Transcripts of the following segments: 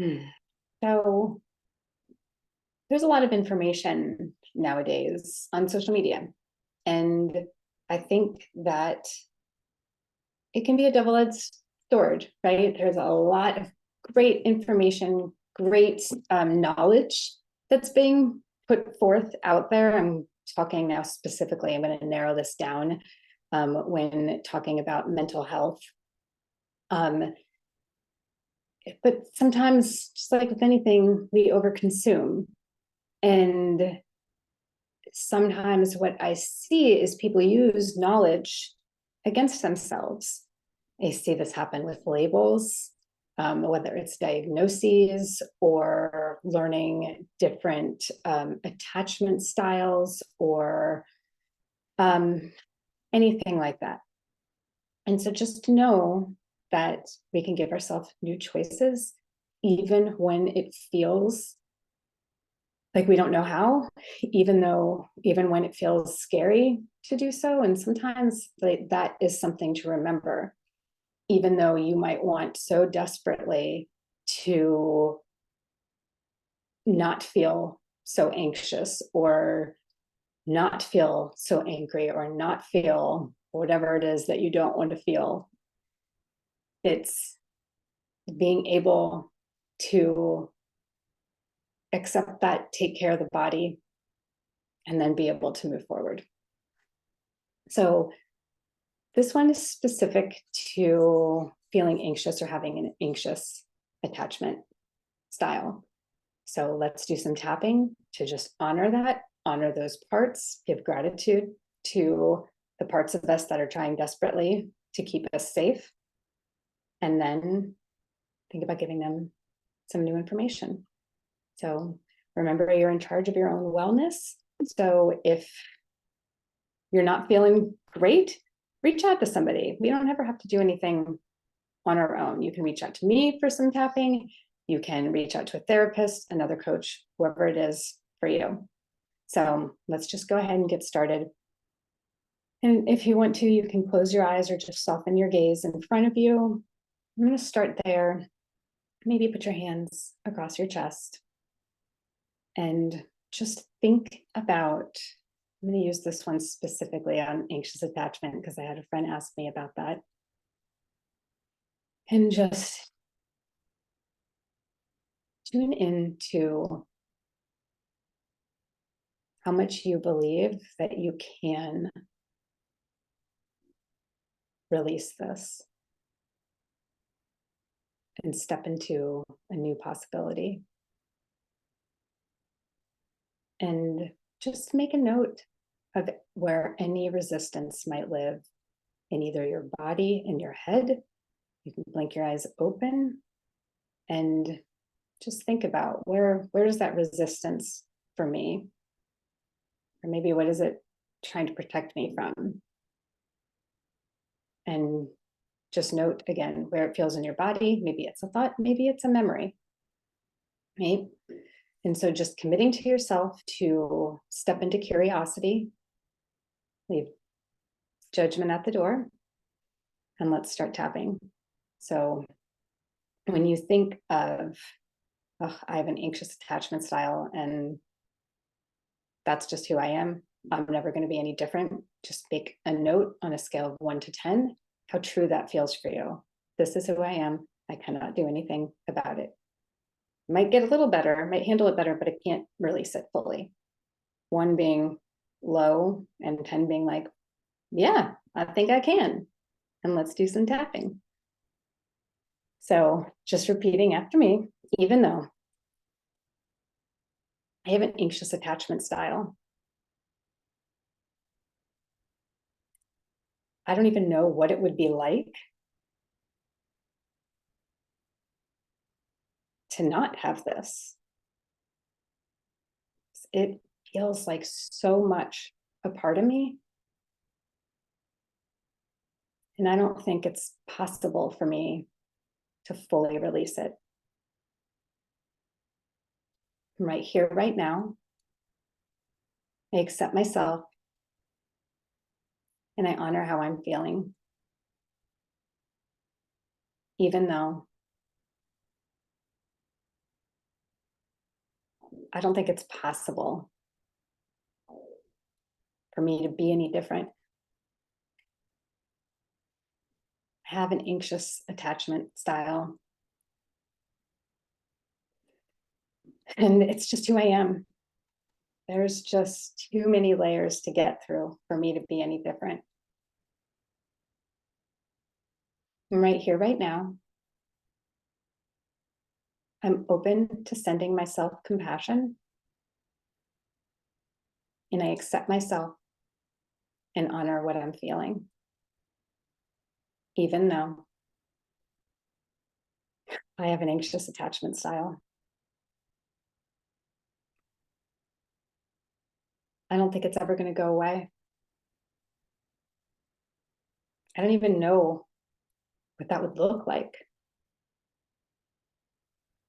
So there's a lot of information nowadays on social media. And I think that it can be a double-edged sword, right? There's a lot of great information, great knowledge that's being put forth out there. I'm talking now specifically, I'm going to narrow this down when talking about mental health. But sometimes, just like with anything, we overconsume. And sometimes what I see is people use knowledge against themselves. I see this happen with labels, whether it's diagnoses or learning different attachment styles or anything like that. And so just to know that we can give ourselves new choices, even when it feels like we don't know how, even when it feels scary to do so. And sometimes like, that is something to remember, even though you might want so desperately to not feel so anxious or not feel so angry or not feel whatever it is that you don't want to feel. It's being able to accept that, take care of the body, and then be able to move forward. So this one is specific to feeling anxious or having an anxious attachment style. So let's do some tapping to just honor that, honor those parts, give gratitude to the parts of us that are trying desperately to keep us safe. And then think about giving them some new information. So remember, you're in charge of your own wellness. So if you're not feeling great, reach out to somebody. We don't ever have to do anything on our own. You can reach out to me for some tapping. You can reach out to a therapist, another coach, whoever it is for you. So let's just go ahead and get started. And if you want to, you can close your eyes or just soften your gaze in front of you. I'm going to start there. Maybe put your hands across your chest and just think about, I'm going to use this one specifically on anxious attachment because I had a friend ask me about that. And just tune into how much you believe that you can release this and step into a new possibility. And just make a note of where any resistance might live in either your body, in your head. You can blink your eyes open and just think about where is that resistance for me? Or maybe what is it trying to protect me from? And just note again where it feels in your body. Maybe it's a thought, maybe it's a memory, right? And so just committing to yourself to step into curiosity, leave judgment at the door, and let's start tapping. So when you think of, oh, I have an anxious attachment style and that's just who I am, I'm never going to be any different. Just make a note on a scale of 1 to 10, how true that feels for you. This is who I am. I cannot do anything about it. Might get a little better, might handle it better, but I can't release it fully. 1 being low and 10 being like, yeah, I think I can. And let's do some tapping. So just repeating after me, even though I have an anxious attachment style, I don't even know what it would be like to not have this. It feels like so much a part of me. And I don't think it's possible for me to fully release it. I'm right here, right now. I accept myself and I honor how I'm feeling. Even though I don't think it's possible for me to be any different. I have an anxious attachment style, and it's just who I am. There's just too many layers to get through for me to be any different. I'm right here, right now. I'm open to sending myself compassion, and I accept myself and honor what I'm feeling, even though I have an anxious attachment style. I don't think it's ever going to go away. I don't even know what that would look like.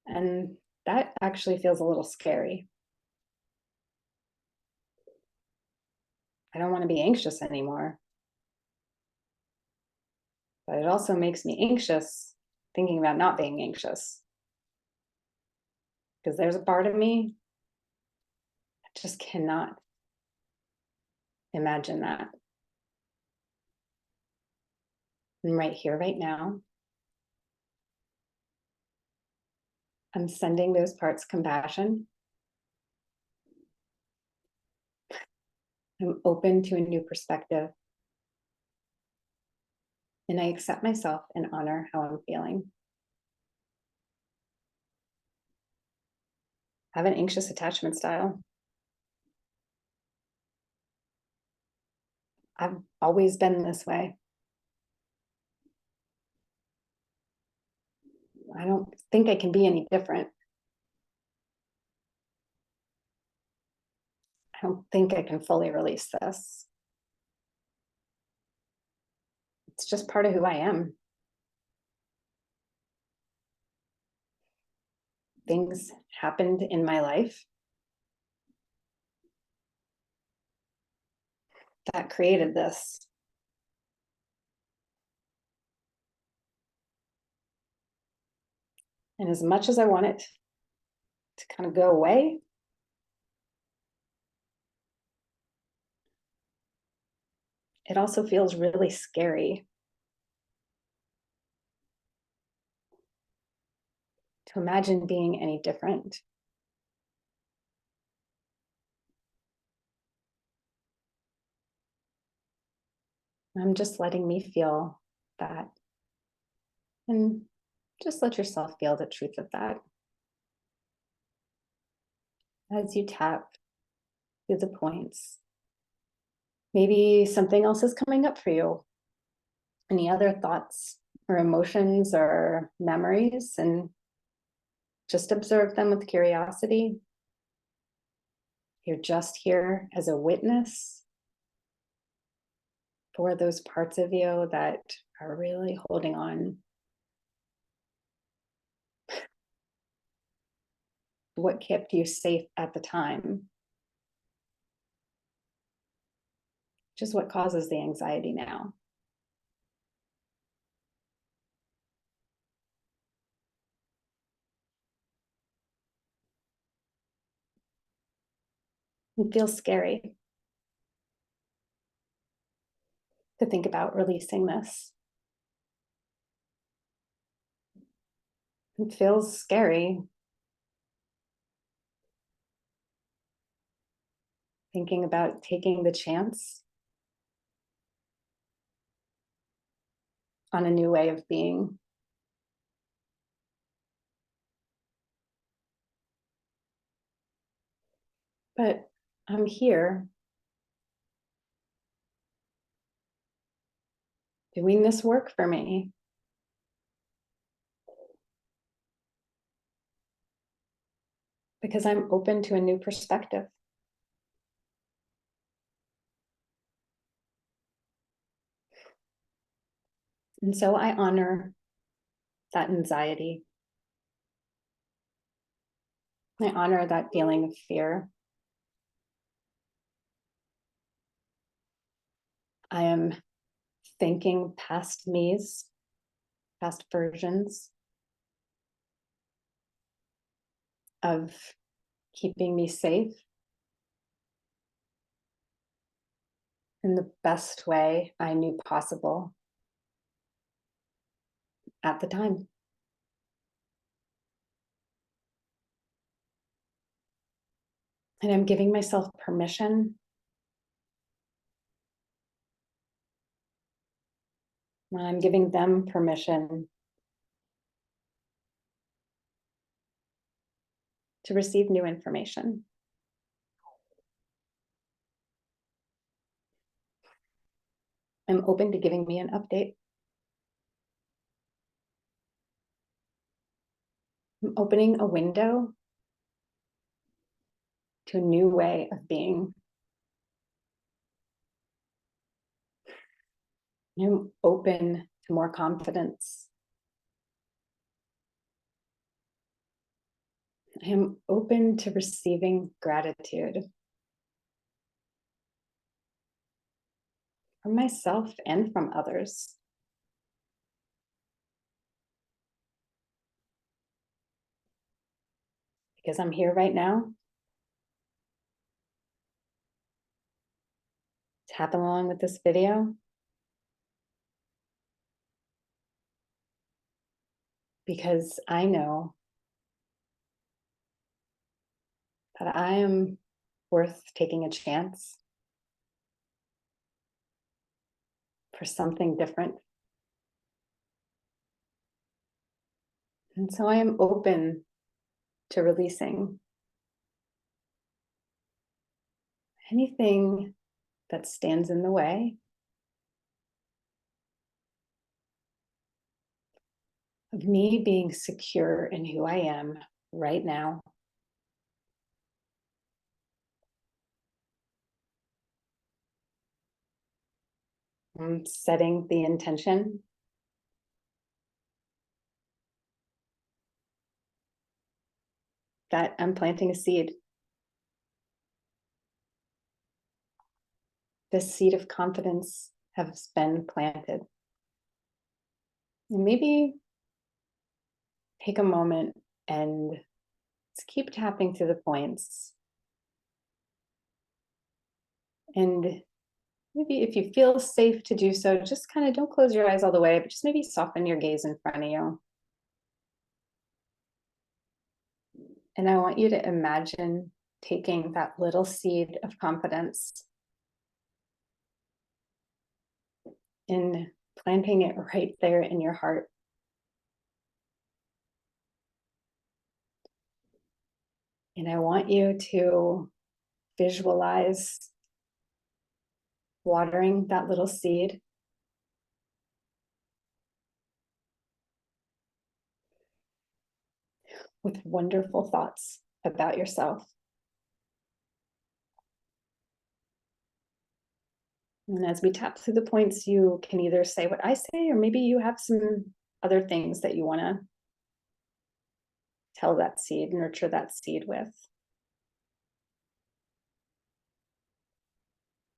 And that actually feels a little scary. I don't want to be anxious anymore. But it also makes me anxious thinking about not being anxious. Because there's a part of me that just cannot imagine that. And right here, right now, I'm sending those parts compassion. I'm open to a new perspective. And I accept myself and honor how I'm feeling. I have an anxious attachment style. I've always been this way. I don't think I can be any different. I don't think I can fully release this. It's just part of who I am. Things happened in my life that created this. And as much as I want it to kind of go away, it also feels really scary to imagine being any different. I'm just letting me feel that. And just let yourself feel the truth of that. As you tap through the points, maybe something else is coming up for you. Any other thoughts or emotions or memories, and just observe them with curiosity. You're just here as a witness for those parts of you that are really holding on. What kept you safe at the time, which is what causes the anxiety now. It feels scary to think about releasing this. It feels scary thinking about taking the chance on a new way of being. But I'm here doing this work for me. Because I'm open to a new perspective. And so I honor that anxiety. I honor that feeling of fear. I am thanking past me's, past versions of keeping me safe in the best way I knew possible at the time. And I'm giving myself permission and I'm giving them permission to receive new information. I'm open to giving me an update. I'm opening a window to a new way of being. I'm open to more confidence. I am open to receiving gratitude from myself and from others. Because I'm here right now, tap along with this video. Because I know that I am worth taking a chance for something different. And so I am open to releasing anything that stands in the way of me being secure in who I am right now. I'm setting the intention that I'm planting a seed. This seed of confidence has been planted. And maybe take a moment and let's keep tapping through the points. And maybe if you feel safe to do so, just kind of don't close your eyes all the way, but just maybe soften your gaze in front of you. And I want you to imagine taking that little seed of confidence and planting it right there in your heart. And I want you to visualize watering that little seed with wonderful thoughts about yourself. And as we tap through the points, you can either say what I say, or maybe you have some other things that you want to tell that seed, nurture that seed with.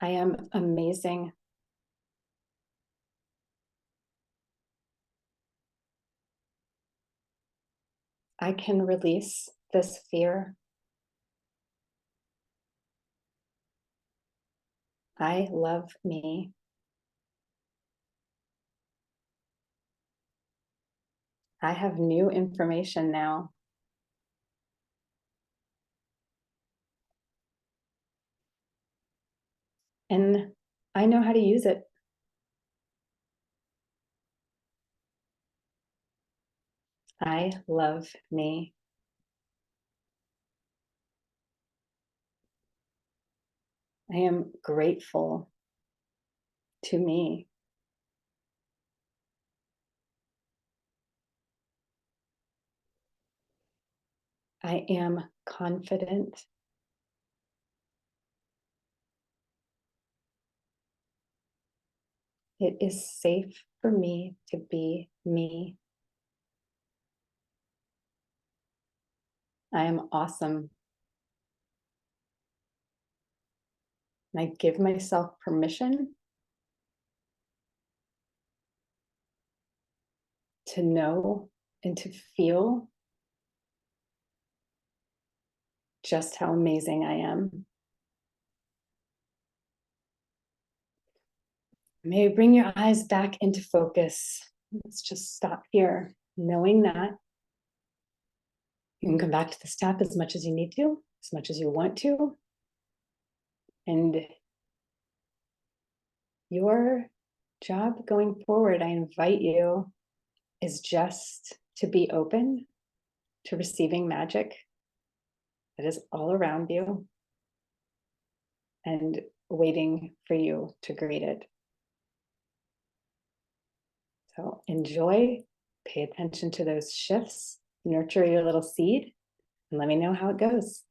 I am amazing. I can release this fear. I love me. I have new information now. And I know how to use it. I love me. I am grateful to me. I am confident. It is safe for me to be me. I am awesome. And I give myself permission to know and to feel just how amazing I am. Maybe bring your eyes back into focus. Let's just stop here, knowing that you can come back to the step as much as you need to, as much as you want to. And your job going forward, I invite you, is just to be open to receiving magic that is all around you and waiting for you to greet it. So enjoy, pay attention to those shifts, nurture your little seed, and let me know how it goes.